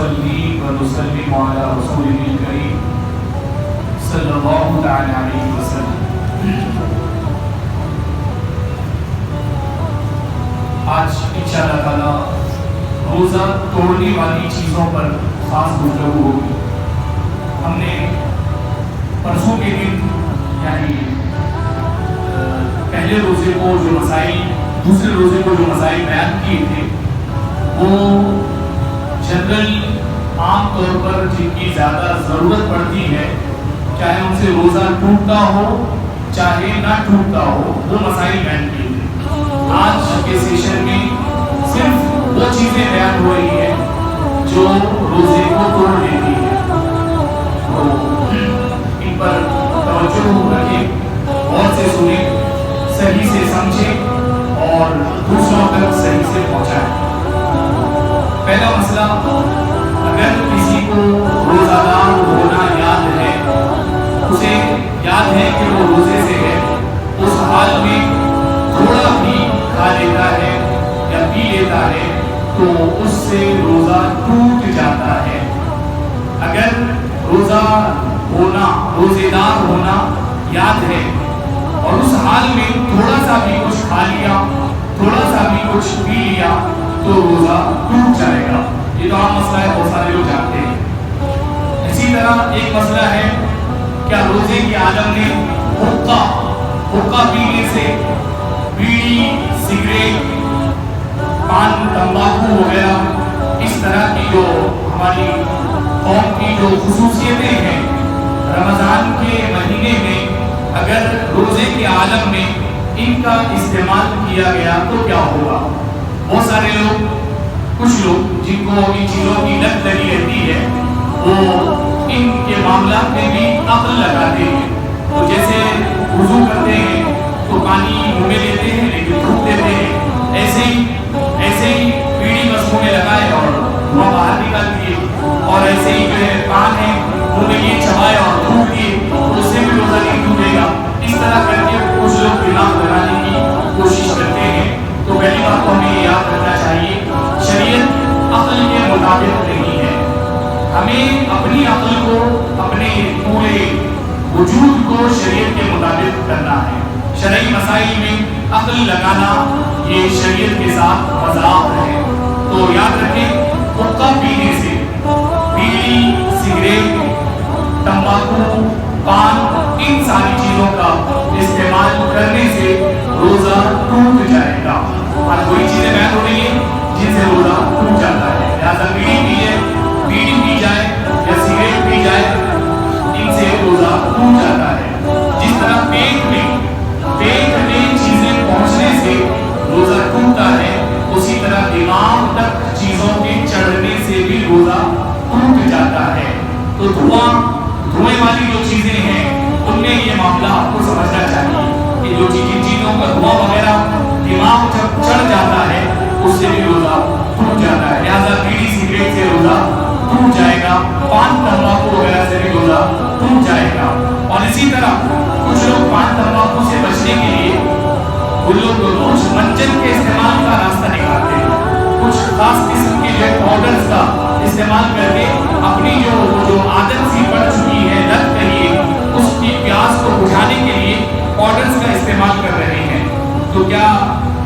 ونصلي ونسلم على رسوله الكريم صلی اللہ تعالی علیہ وسلم۔ آج انشاءاللہ تعالی روزہ توڑنے والی چیزوں پر خاص گفتگو ہوگی۔ ہم نے پرسوں کے دن یعنی پہلے روزے کو جو مسائل، دوسرے روزے کو جو مسائل بیان کیے تھے وہ جنرل عام طور پر جن کی زیادہ ضرورت پڑتی ہے، چاہے ان سے روزہ ٹوٹتا ہو چاہے نہ ٹوٹتا ہو، وہ مسائل بیان کیے تھے۔ آج کے سیشن میں صرف وہ چیزیں بیان ہو رہی ہے جو روزے کو توڑ دیتی ہے، تو ان پر توجہ رکھیں، غور سے سنیں، صحیح سے سمجھیں اور دوسروں تک صحیح سے پہنچائیں۔ پہلا مسئلہ، اگر کسی کو روزہ دار ہونا یاد ہے، اسے یاد ہے کہ وہ روزے سے ہے، اس حال میں تھوڑا بھی کھا لیتا ہے یا پی لیتا ہے تو اس سے روزہ ٹوٹ جاتا ہے۔ اگر روزہ ہونا، روزے دار ہونا یاد ہے اور اس حال میں تھوڑا سا بھی کچھ کھا لیا، تھوڑا سا بھی کچھ پی لیا تو روزہ ٹوٹ جائے گا۔ یہ تو عام مسئلہ ہے، بہت سارے لوگ جانتے ہیں۔ اسی طرح ایک مسئلہ ہے، کیا روزے کے عالم میں حقہ پینے سے، بیڑی، سگریٹ، پان، تمباکو وغیرہ اس طرح کی جو ہماری قوم کی جو خصوصیتیں ہیں، رمضان کے مہینے میں اگر روزے کے عالم میں ان کا استعمال کیا گیا تو کیا ہوگا؟ بہت سارے لوگ، کچھ لوگ جن کو ان چیزوں کی لت لگی رہتی ہے، وہ ان کے معاملات میں بھی عقل لگاتے ہیں۔ تو جیسے وضو کرتے ہیں تو پانی منہ میں لیتے ہیں لیکن تھوک دیتے ہیں، ایسے ہی بیڑی بس منہ میں لگائے اور دھواں باہر نکال دیے، اور ایسے ہی جو ہے پان ہے منہ میں یہ چبائے اور تھوک دیے، اس سے بھی روزہ نہیں ٹوٹے گا۔ اس طرح کر کے کچھ لوگ دماغ لگانے کی کوشش کرتے ہیں۔ تو پہلی بات تو ہمیں یہ یاد رکھنا چاہیے، شریعت عقل کے مطابق نہیں ہے۔ ہمیں اپنی عقل کو، اپنے پورے وجود کو شریعت کے مطابق کرنا ہے۔ شرعی مسائل میں عقل لگانا یہ شریعت کے ساتھ مذاق ہے۔ تو یاد رکھیں، حقہ پینے سے، بیڑی، سگریٹ، تمباکو، پان، ان ساری چیزوں کا استعمال کرنے سے روزہ ٹوٹ جائے گا۔ اور کوئی چیزیں بیان ہو رہی ہیں جن سے روزہ ٹوٹ جاتا ہے، لہٰذا بیڑی پی جائے یا سگریٹ پی جائے، ان سے روزہ ٹوٹ جاتا ہے۔ جس طرح پیٹ میں چیزیں پہنچنے سے روزہ ٹوٹتا ہے، اسی طرح دماغ تک چیزوں کے چڑھنے سے بھی روزہ ٹوٹ جاتا ہے۔ تو دھوئیں والی جو چیزیں ہیں ان میں یہ معاملہ آپ کو سمجھنا چاہیے کہ جو جن چیزوں کا دھواں وغیرہ دماغ جب چڑھ جاتا ہے اس سے بھی روزہ ٹوٹ جاتا ہے، لہٰذا بیڑی، سگریٹ سے روزہ ٹوٹ جائے گا، پان، تمباکو وغیرہ سے بھی روزہ ٹوٹ جائے گا۔ اور اسی طرح کچھ لوگ پان، تمباکو سے بچنے کے لیے وہ لوگ روز منجن کے استعمال کا راستہ نکالتے ہیں، کچھ خاص قسم کے جو پاؤڈرز کا استعمال کر کے اپنی جو عادت سی پڑ چکی ہے، لت کہیے، اس کی پیاس کو بجھانے کے لیے پاؤڈرز کا استعمال کر رہے ہیں۔ تو کیا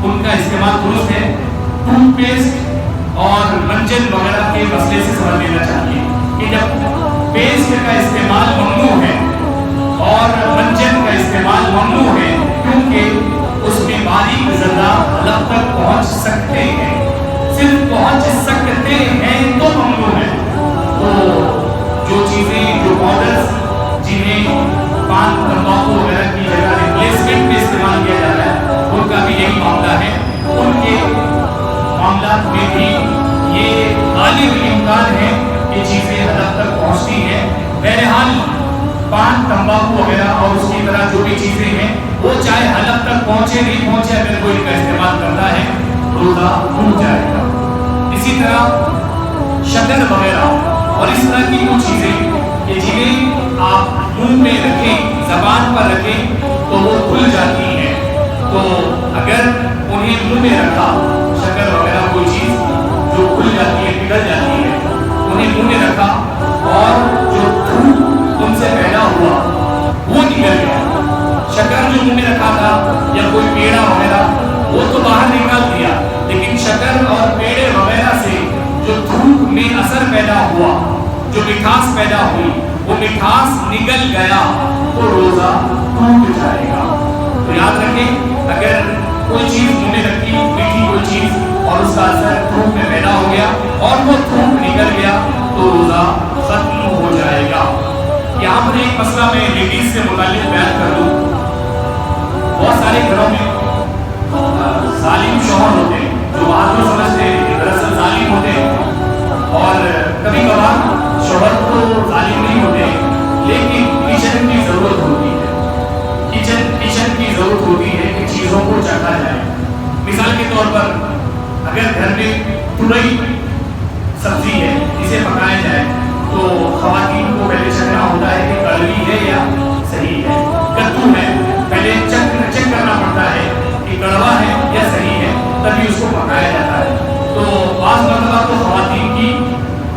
ان کا استعمال درست ہے؟ ٹوتھ پیسٹ اور منجن وغیرہ کے مسئلے سے سمجھ لینا چاہیے کہ جب پیسٹ کا استعمال ممنوع ہے اور منجن کا استعمال ممنوع ہے، کیونکہ اس میں باریک ذرہ حلق تک پہنچ سکتے ہیں، صرف پہنچ سکتے ہیں تو ممنوع ہے۔ تو جو چیزیں، جو پاؤڈرز جنہیں پان، تمباکو وغیرہ کی جگہ ریپلیسمنٹ میں استعمال کیا جاتا ہے، ان کا بھی یہی معاملہ ہے۔ ان کے معاملات میں بھی یہ غالب امکان ہے کہ چیزیں حلق تک پہنچتی ہیں۔ بہرحال پان، تمباکو وغیرہ اور اس کی طرح جو بھی چیزیں ہیں وہ چاہے حلق تک پہنچے نہیں پہنچے، اگر کوئی ان کا استعمال کرتا ہے روزہ ٹوٹ جائے گا۔ اسی طرح شکر وغیرہ اور اس طرح کی کچھ چیزیں کہ جنہیں آپ منہ میں رکھیں، زبان پر رکھیں تو وہ کھل جاتی ہیں، تو اگر انہیں منہ میں رکھا، شکر وغیرہ کوئی چیز جو کھل جاتی ہے، پگھل جاتی ہے، انہیں میں اثر پیدا ہوا، جو مٹھاس پیدا ہوئی، وہ مٹھاس نگل گیا تو روزہ ٹوٹ جائے گا۔ تو یاد رکھیں، اگر کوئی چیز منہ میں رکھی، میٹھی کوئی چیز، اور اس کا اثر تھوک میں پیدا ہو گیا اور وہ تھوک نکل گیا تو روزہ ختم ہو جائے گا۔ یہاں پر ایک مسئلہ میں لیڈیز سے متعلق بیان کر دوں۔ بہت سارے گھروں میں ظالم شوہر ہوتے ہیں جو بات کو سمجھتے ہیں دراصل ظالم ہوتے ہیں، اور کبھی کبھار شوہر تو ظالم نہیں ہوتے لیکن کچن کی ضرورت ہوتی ہے، کچن کی ضرورت ہوتی ہے کہ چیزوں کو چکھا جائے۔ مثال کے طور پر اگر گھر میں ترئی سبزی ہے جسے پکایا جائے تو خواتین کو پہلے چکھنا ہوتا ہے کہ کڑوی ہے یا صحیح ہے۔ کدو ہے، پہلے چیک کرنا پڑتا ہے کہ کڑوا ہے یا صحیح ہے، تبھی اس کو پکایا جاتا ہے۔ تو بعض مرتبہ تو خواتین کی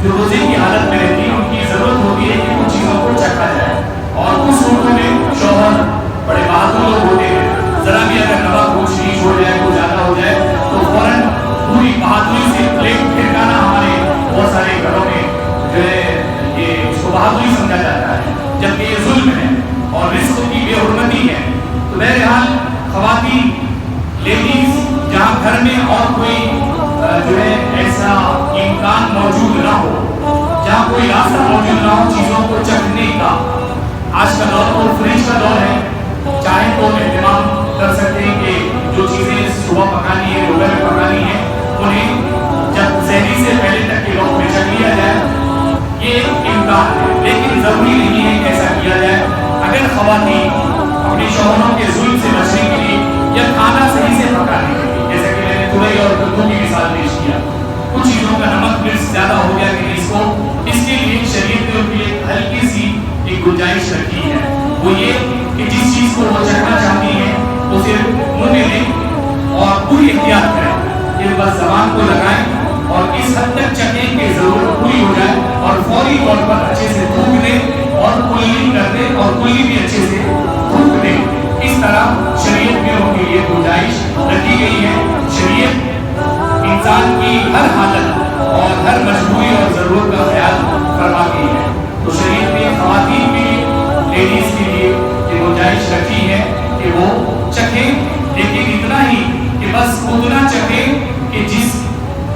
جو روزے کی حالت میں رہتی ہے ان کی ضرورت ہوتی ہے کہ ان چیزوں کو چکھا جائے، اور کچھ صورتوں میں شوہر بڑے بہادر لوگ ہوتے ہیں، ذرا بھی اگر نمک کچھ نیچ ہو جائے، کچھ زیادہ ہو جائے تو فوراً پوری بہادری سے پلیٹ پھینکانا ہمارے بہت سارے گھروں میں جو ہے یہ اس کو بہادری سمجھا جاتا ہے، جبکہ یہ ظلم ہے اور رزق کی بے حرمتی ہے۔ تو بہرحال خواتین، لیڈیز، جہاں گھر میں اور کوئی جو ہے ایسا امکان موجود نہ ہو، جہاں کوئی راستہ موجود نہ ہو چیزوں کو چکھنے کا، آج کا دور تو فریج کا دور ہے، چاہے تو اہتمام کر سکتے ہیں کہ جو چیزیں صبح پکانی ہے، دوپہر میں پکانی ہے، انہیں جب سحری سے پہلے تک کے وقت میں چکھ لیا جائے، یہ امکان ہے، لیکن ضروری نہیں ہے کہ ایسا کیا جائے۔ اگر خواتین اپنے شوہروں کے ظلم سے بچنے کے لیے یا کھانا صحیح سے پکانے کے لیے، جیسے کہ میں نے ترئی اور کدو کی مثال پیش کیا، کچھ چیزوں کا نمک مرچ زیادہ ہو گیا کہ اس کو، اس کے لیے شریعت نے ان کے لیے ہلکی سی ایک گنجائش رکھی ہے، وہ یہ کہ جس چیز کو وہ چکھنا چاہتی ہیں تو صرف منہ میں لیں اور پوری احتیاط کریں کہ بس زبان کو لگائیں اور اس حد تک چکھیں کہ ضرورت پوری ہو جائے اور فوری طور پر اچھے سے تھوک دیں اور کلی کر دیں اور کلی بھی اچھے سے تھوک دیں۔ اس طرح شریعت میں ان کے لیے گنجائش رکھی گئی ہے۔ شریعت انسان کی ہر حالت اور ہر مجبوری اور ضرورت کا خیال فرماتی ہے، تو شریعت نے خواتین کے لیے، لیڈیز کے لیے یہ گنجائش رکھی ہے کہ وہ چکھیں، لیکن اتنا ہی کہ بس اتنا چکھیں کہ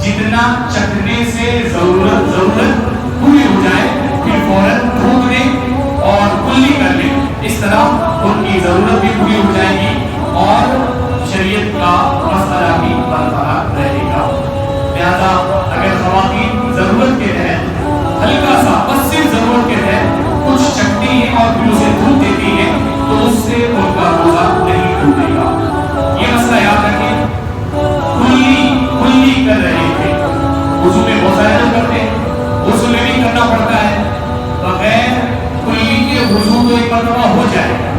جتنا چکھنے سے ضرورت پوری ہو جائے، پھر فوراً تھوک دیں اور کلی کر لیں۔ اس طرح ان کی ضرورت بھی پوری ہو جائے گی اور شریعت کا مسئلہ بھی برقرار رہے گا۔ لہذا اگر خواتین ضرورت کے تحت ہلکا سا، بس صرف ضرورت کے تحت کچھ چکھتی ہیں اور پھر اسے تھوک دیتی ہیں تو اس سے ان کا روزہ نہیں ٹوٹے گا۔ یہ مسئلہ یاد رکھیں، کلی کر رہے تھے، وضو میں بہت سارے لوگ کرتے ہیں، غسل میں بھی کرنا پڑتا ہے، بغیر کلی کے وضو تو ایک مرتبہ ہو جائے گا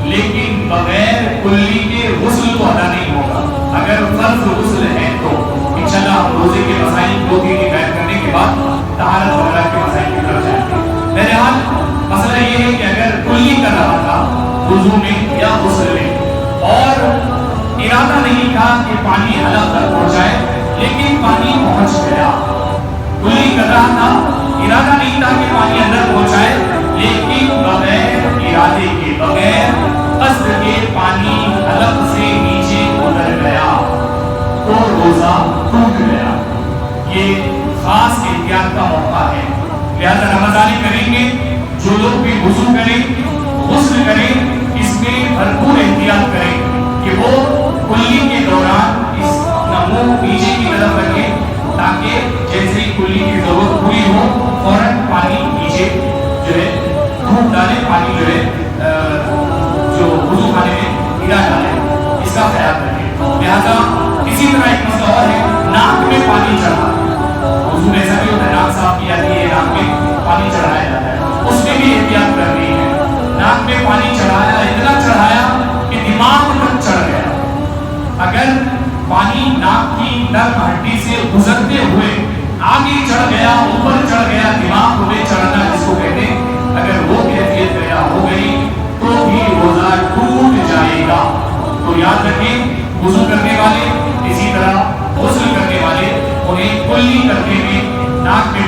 لیکن بغیر کلی کے غسل تو ادا نہیں ہوگا۔ اگر فرض غسل ہے تو انشاءاللہ ہم روزے کے مسائل 2-3 دن بیان کرنے کے بعد طہارت وغیرہ کے مسائل کی طرف جائیں گے۔ بہرحال مسئلہ یہ ہے کہ اگر کلی کر رہا تھا وضو میں یا غسل میں اور ارادہ نہیں تھا کہ پانی حلق تک پہنچائے لیکن پانی پہنچ گیا، کلی کر رہا تھا، ارادہ نہیں تھا کہ پانی اندر پہنچائے لیکن بغیر ارادے کے، بغیر قصد کے پانی حلق سے نیچے اتر گیا تو روزہ ٹوٹ گیا۔ یہ خاص احتیاط کا موقع ہے، لہذا رمضانی کریں گے جو لوگ بھی وضو کریں، غسل کریں، اس میں بھرپور احتیاط کریں کہ وہ کلی کے دوران اس اپنا منہ نیچے کی طرف رکھیں تاکہ جیسے ہی کلی کی ضرورت پوری ہو فوراً پانی نیچے جو ہے دھوپ ڈالے، پانی جو ہے جو وضو خانے میں گرا ڈالے، اس کا خیال رکھیں۔ لہذا اسی طرح ایک مسئلہ اور ہے، ناک میں پانی چڑھا، وضو میں ایسا بھی ہوتا ہے ناک صاف کی جاتی ہے، ناک میں پانی چڑھایا جاتا ہے، اس میں بھی احتیاط کرنی ہے۔ ناک میں پانی چڑھایا، اتنا چڑھایا کہ دماغ تک چڑھ گیا، اگر پانی ناک کی نرم ہڈی سے گزرتے ہوئے آگے چڑھ گیا، اوپر چڑھ گیا، دماغ میں چڑھنا جس کو کہتے ہیں، اگر وہ کیفیت پیدا ہو گئی تو بھی روزہ ٹوٹ جائے گا۔ تو یاد رکھیں، وضو کرنے والے اسی طرح غسل کرنے والے انہیں کلی کرنے میں ناک میں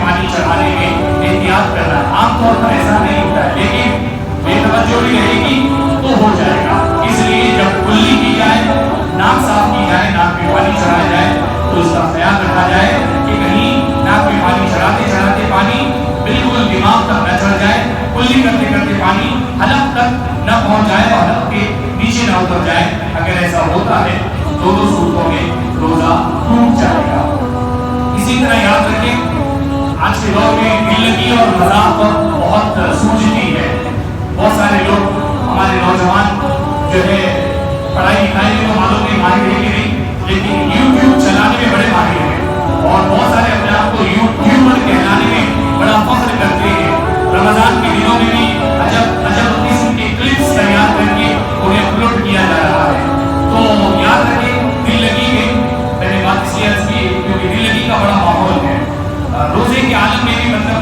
सारे लोग हमारे नौजवान जो है पढ़ाई लिखाई में तो मालूम नहीं माहिर है कि नहीं, लेकिन यूट्यूब चलाने में बड़े माहिर हैं और बहुत सारे अपने आप को यूट्यूबर कहलाने में बड़ा फख्र करते हैं। रमजान के दिनों में भी अजब अजब किस्म के क्लिप्स तैयार करके उन्हें अपलोड किया जा रहा है। तो याद रखें, दिल लगी में मैंने बात इसलिए अर्ज की क्योंकि दिल लगी का बड़ा माहौल है। रोजे के आलम में भी मतलब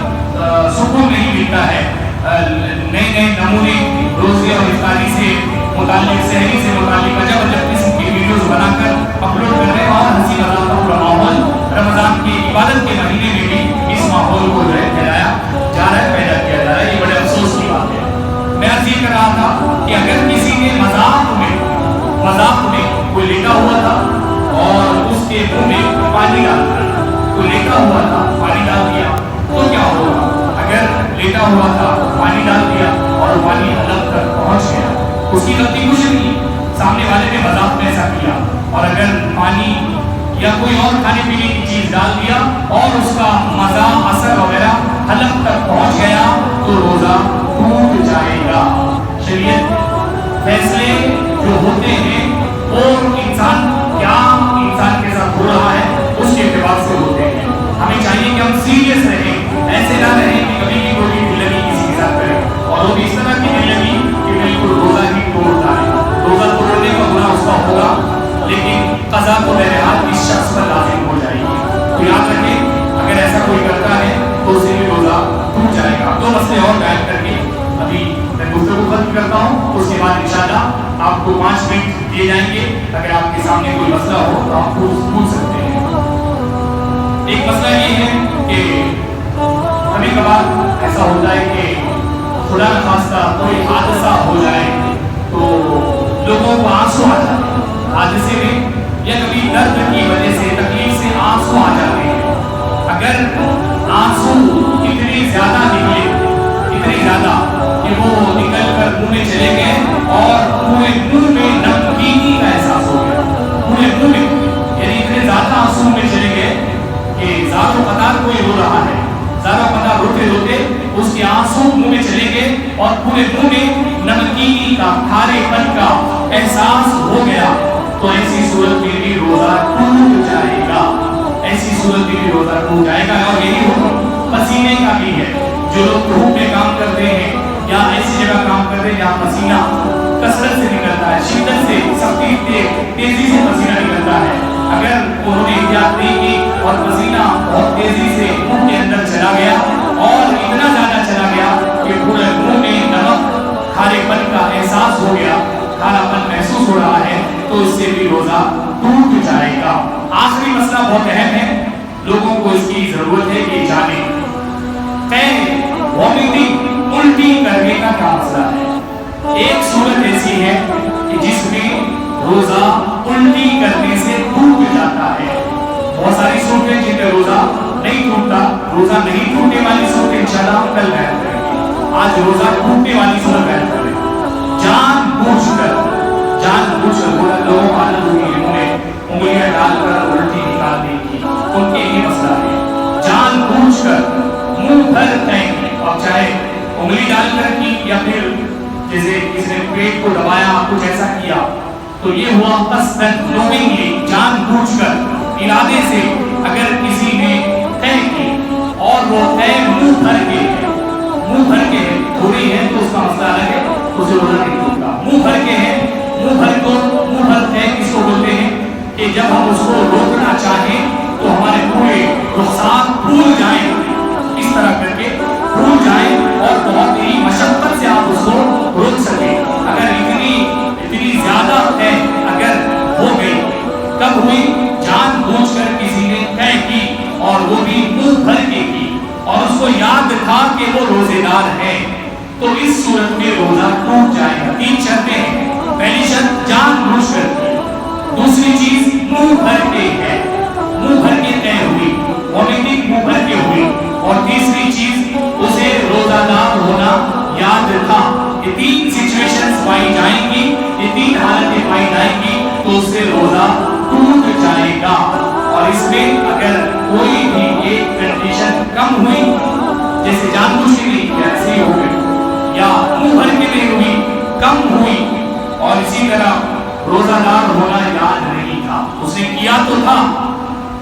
सुकून नहीं मिलता है। नए नए नमूने रोजे और इफ्तारी से मुताल्लिक, सहरी से मुताल्लिक अजब अजब किस्म की वीडियोस बनाकर अपलोड कर रहे हैं और हंसी मजाक का पूरा माहौल रमजान की इबादत के महीने में भी इस माहौल को जो है फैलाया जा रहा है, पैदा किया जा रहा है। ये बड़े अफसोस की बात है। मैं अर्ज ये कर रहा था कि अगर किसी ने मजाक में कोई लेटा हुआ था और उसके मुंह में पानी डाल दिया, कोई लेटा हुआ था पानी डाल दिया, तो क्या होगा? अगर लेटा हुआ था पानी डाल दिया और पानी हलक तक पहुंच गया, उसकी गलती कुछ नहीं, सामने वाले ने मजाक में ऐसा किया। और अगर पानी या कोई और खाने पीने की चीज डाल दिया और उसका मजा असर वगैरह हलक तक पहुंच गया तो रोजा टूट जाएगा। शरीयत फैसले जो होते हैं वो इंसान क्या इंसान के साथ हो रहा है उसके एतबार से होते हैं। हमें चाहिए कि हम सीरियस रहें, ऐसे ना रहें कि कभी भी कोई दिल लगी किसी के साथ करें और वो भी इस तरह की दिल लगी कि बिल्कुल रोजा ही तोड़ता है। रोजा तोड़ने का गुनाह उसका होगा लेकिन कज़ा तो बहरहाल इस शख्स पर लाज़िम हो जाएगी। तो याद रखें, अगर ऐसा कोई करता है तो उसे भी रोजा टूट जाएगा। दो मसले और बयान करके अभी मैं गुफ्तगू खत्म करता हूँ, उसके बाद इंशाअल्लाह आपको 5 मिनट दिए जाएंगे। अगर आपके सामने कोई मसला हो तो आप पूछ सकते हैं। एक मसला ये है कि कभी कभार ऐसा होता है कि खुदा न खास्ता कोई हादसा हो जाए तो लोगों को आंसू आ जाते हैं हादसे में, या कभी दर्द की वजह से तकलीफ से आंसू आ जाते हैं। अगर आंसू इतने ज्यादा निकले, इतने ज्यादा कि वो निकल कर मुंह में चले गए और पूरे मुंह में नमकीनी का एहसास हो गया, पूरे मुंह में, यानी इतने ज्यादा आंसू में चले गए कि ज़ारो कतार कोई रो रहा है, ज़ारो कतार रोते रोते उसके आंसू मुंह में चले गए और पूरे मुंह में नमकीनी का, खारेपन का एहसास हो गया, तो ऐसी सूरत में भी रोजा टूट जाएगा। ऐसी सूरत में भी रोजा टूट जाएगा। और यही हुक्म पसीने का भी है। जो लोग धूप में काम करते हैं या ऐसी जगह काम करते हैं जहाँ पसीना कसरत से निकलता है, शिद्दत से, सख्ती से, तेजी से पसीना निकलता है, अगर उन्होंने एहतियात नहीं की और पसीना बहुत तेजी से मुंह के अंदर चला गया और इतना ज्यादा चला गया कि पूरे मुंह में नमक, खारेपन का एहसास हो गया, खारापन महसूस हो रहा है, तो इससे भी रोजा टूट जाएगा। आखिरी मसला बहुत अहम है, लोगों को इसकी जरूरत है कि जाने वॉमिटिंग, उल्टी करने का क्या मसला है। एक सूरत ऐसी है कि जिसमें रोजा उल्टी करने से टूट जाता है। बहुत सारी सूरतें जिनमें रोजा नहीं टूटता, रोजा नहीं टूटने वाली सूरत इंशाअल्लाह हम कल बयान करेंगे। आज रोजा टूटने वाली सूरत बयान करेंगे। जानबूझकर बोला लोगों को आदत हुई है उन्हें उंगलियां डालकर उल्टी निकालने की, उनके ये मसला है। जानबूझकर मुंह भर फेंकने, और चाहे उंगली डालकर की या फिर जैसे किसी ने पेट को दबाया, कुछ ऐसा किया, तो ये हुआ कसदन, नोइंगली, जानबूझकर, इरादे से अगर किसी ने तय की और वो तय मुंह भर के थोड़ी है तो उसका मसला अलग है, उसे रोजा नहीं टूटता। मुंह भर के है, मुंह भर तय किसको बोलते हैं कि जब हम उसको रोकना चाहें तो हमारे पूरे रुखसात फूल जाएं, इस तरह करके फूल जाएं और बहुत ही मशक्कत से आप उसको रोक सकें। अगर इतनी ज्यादा तय अगर हो गई, कब हुई? जानबूझकर किसी ने तय की और वो भी मुंह भर के की और उसको याद था कि वो रोजेदार है, तो इस सूरत में रोजा टूट जाएगा। 3 शर्तें हैं। पहली शर्त जानबूझकर, दूसरी चीज मुंह भर के है, मुंह भर के तय हुई, वॉमिटिंग मुंह भर के हुई, और तीसरी चीज उसे रोजादार होना याद था। ये 3 सिचुएशंस पाई जाएंगी, ये 3 हालतें पाई जाएंगी, तो उससे रोजा टूट जाएगा। और इसमें अगर कोई भी एक कंडीशन कम हुई, जैसे जानबूझ के नहीं ऐसे ही हो गई या मुंह भर के नहीं हुई, कम हुई। और इसी तरह रोजादार होना याद नहीं था, उसने किया तो था,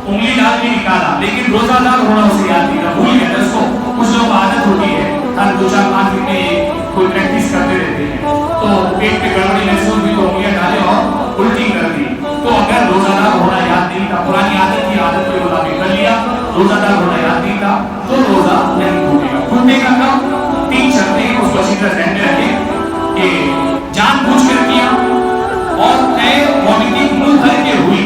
उंगली डाल के निकाला, लेकिन रोजादार होना उसे याद नहीं था, भूल गया उसको। कुछ लोग आदत होती है हर 2-4 दिन में कोई प्रैक्टिस करते रहते हैं, तो पेट पे गड़बड़ी महसूस हुई तो उंगलियां डाले और उल्टी कर दी। तो अगर रोजादार होना याद नहीं था, पुरानी आदत की आदत के मुताबिक कर लिया, रोजादार होना याद नहीं था, तो रोजा नहीं टूटेगा। टूटेगा कब? 3 शर्तें उसको अच्छी तरह ध्यान में रखें कि जानबूझकर किया और तय वॉमिटिंग मुंह भर के हुई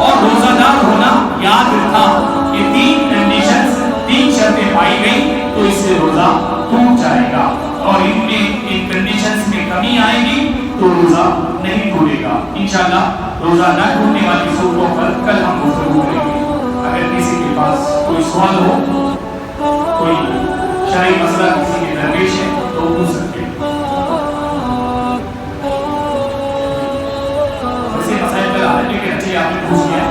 और रोजादार होना याद था। ये 3 कंडीशंस, 3 शर्तें पाई गई तो इससे रोजा टूट जाएगा। और इनमें इन कंडीशंस में कमी आएगी तो रोजा नहीं टूटेगा। इंशाल्लाह रोजा न टूटने वाली सूरतों पर कल हम गुफ्तगू करेंगे। अगर किसी के पास कोई सवाल हो, कोई शरई मसला किसी के दरपेश है तो पूछ सकते हैं। वैसे मसाइल पर आने के अच्छे आपने पूछ लिया।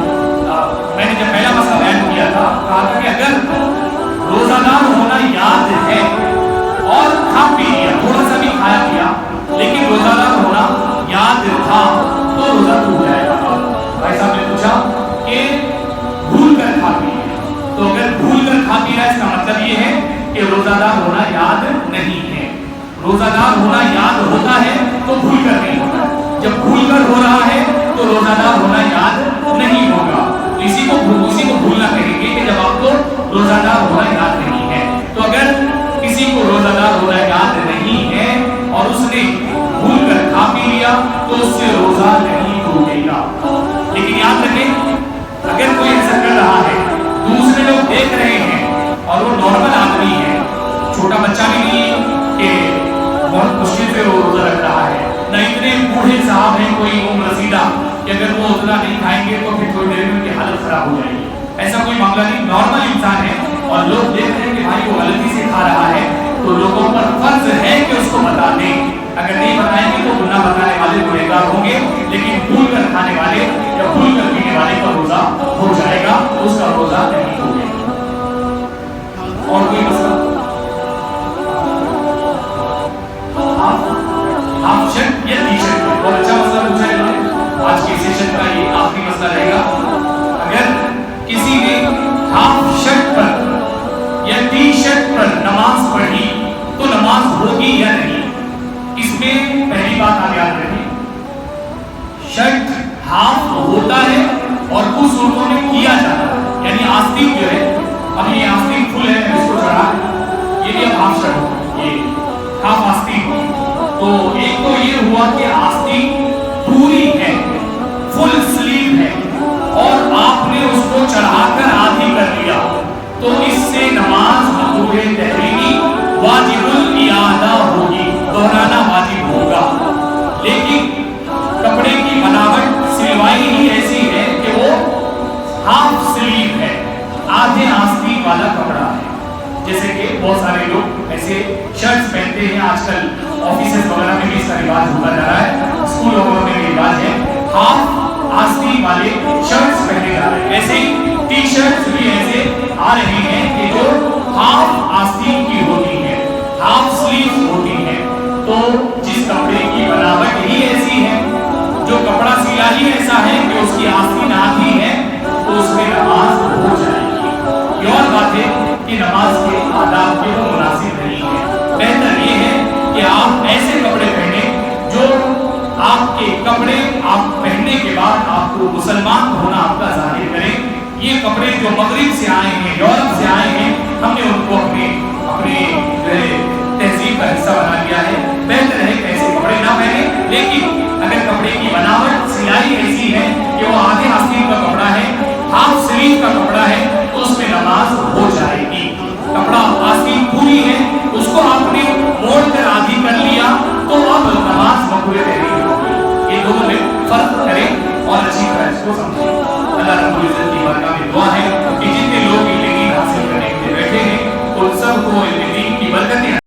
मैंने जब पहला मसला बयान किया था, कहा था कि अगर रोजादार होना याद है और खा पी लिया, थोड़ा सा भी खाया पिया, लेकिन रोजादार होना याद था तो रोजा टूट जाएगा। भाई साहब ने पूछा कि भूल कर खा पी लिया, तो अगर भूल कर खा पी रहा है इसका मतलब ये है कि रोजादार होना याद नहीं है। रोजादार होना याद होता है तो भूल कर नहीं होता, जब भूल कर हो रहा है तो रोजादार होना याद नहीं होगा। इसी को भूलना कहेंगे कि जब आपको रोजादार होना याद नहीं है। तो अगर किसी को रोजादार होना याद नहीं है और उसने भूल कर खा पी लिया तो उससे रोजा नहीं टूटेगा। लेकिन याद रखें, अगर कोई ऐसा कर रहा है, दूसरे लोग देख रहे हैं और वो नॉर्मल आदमी है, छोटा बच्चा भी नहीं है कि बहुत मुश्किल से वो रोजा रख रहा है, न इतने बूढ़े साहब हैं कोई उम्र रसीदा कि अगर वो उतना नहीं खाएंगे तो फिर थोड़ी देर में उनकी हालत खराब हो जाएगी। ऐसा कोई मामला नहीं, नॉर्मल इंसान है और लोग देख रहे हैं कि भाई वो गलती से खा रहा है, तो लोगों पर फर्ज है कि उसको बता दें। अगर नहीं बताएंगे तो गुनाह बताने वाले गुनहगार होंगे, लेकिन भूल कर खाने वाले या भूल कर पीने वाले का रोजा हो जाएगा, उसका रोजा नहीं होगा। और कोई मसला? आप शक या टी-शर्ट, बहुत अच्छा मसला पूछा है इन्होंने। आज के सेशन का ये आखिरी मसला रहेगा। अगर किसी ने हाफ शर्ट पर या टी-शर्ट पर नमाज पढ़ी तो नमाज होगी या नहीं? इसमें पहली बात आप याद रखें, शर्ट हाफ होता है और कुछ सूरतों में किया जाता है, यानी आस्तीन जो है, अब ये आस्तीन फुल है, इसको चढ़ा, ये भी अब हाफ शर्ट हो, ये हाफ आस्तीन। तो एक तो ये हुआ कि आस्तीन पूरी है, फुल स्लीव है और आपने उसको चढ़ाकर आधी कर लिया, तो इससे नमाज मक़रूह तहरीमी वाजिबुल इआदा होगी, दोहराना वाजिब होगा। लेकिन कपड़े की बनावट सिलवाई ही ऐसी है कि वो हाफ स्लीव है, आधे आस्तीन वाला कपड़ा है। जैसे कि बहुत सारे लोग ऐसे शर्ट्स पहनते हैं, आजकल ऑफिसेस वगैरह में भी इसका रिवाज होता जा रहा है, स्कूल वगैरह में भी रिवाज है, हाफ आस्तीन वाले शर्ट्स पहने जा रहे हैं। ऐसे ही टी शर्ट्स भी ऐसे आ रहे हैं कि जो हाफ आस्तीन की होती है, हाफ स्लीव होती है। तो जिस कपड़े की बनावट ही ऐसी है, जो कपड़ा सिला ही ऐसा है कि उसकी आस्तीन आधी है, तो उसमें नमाज हो जाएगी। ये और बात है कि नमाज के आदाब के वो मुनासिब नहीं है। बेहतर ये है कि आप ऐसे कपड़े पहने जो आपके कपड़े आप पहनने के बाद आपको मुसलमान होना आपका जाहिर करें। ये कपड़े जो मगरिब से आए हैं, यूरोप से आए हैं, हमने उनको